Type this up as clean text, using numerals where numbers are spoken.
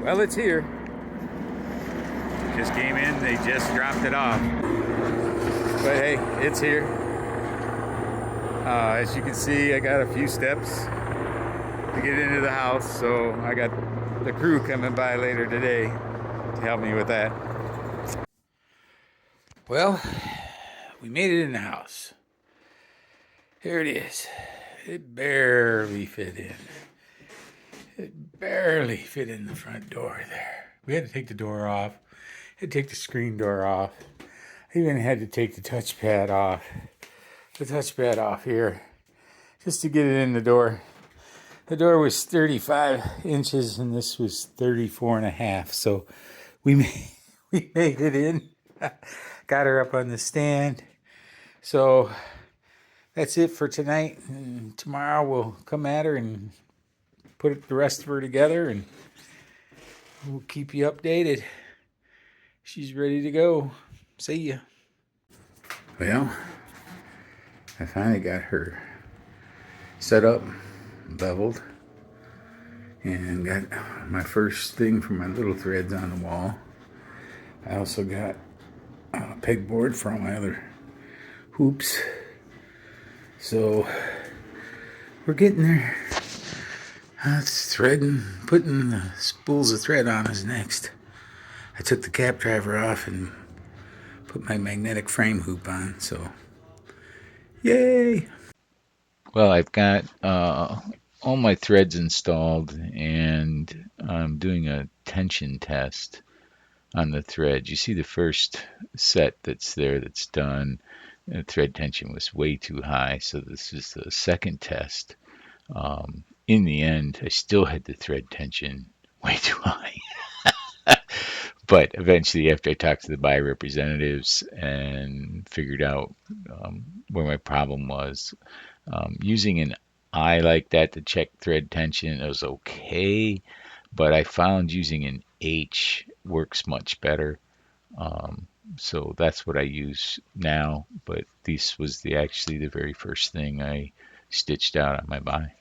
Well, it's here. Just came in, they just dropped it off. But hey, it's here. As you can see, I got a few steps to get into the house, so I got the crew coming by later today to help me with that. Well, we made it in the house. Here it is. It barely fit in. It barely fit in the front door there. We had to take the door off. Had to take the screen door off. I even had to take the touchpad off. The touchpad off here. Just to get it in the door. The door was 35 inches and this was 34 and a half. So we made it in. Got her up on the stand. So that's it for tonight. And tomorrow we'll come at her and put the rest of her together and we'll keep you updated. She's ready to go. See ya. Well, I finally got her set up, leveled, and got my first thing for my little threads on the wall. I also got a pegboard for all my other hoops. So we're getting there. Threading, putting the spools of thread on is next. I took the cap driver off and put my magnetic frame hoop on, so yay! Well, I've got all my threads installed and I'm doing a tension test on the thread. You see the first set that's there that's done. The thread tension was way too high, so this is the second test. In the end, I still had the thread tension way too high. But eventually, after I talked to the buyer representatives and figured out where my problem was, using an eye like that to check thread tension, it was okay. But I found using an H works much better. So that's what I use now. But this was actually the very first thing I stitched out on my buy.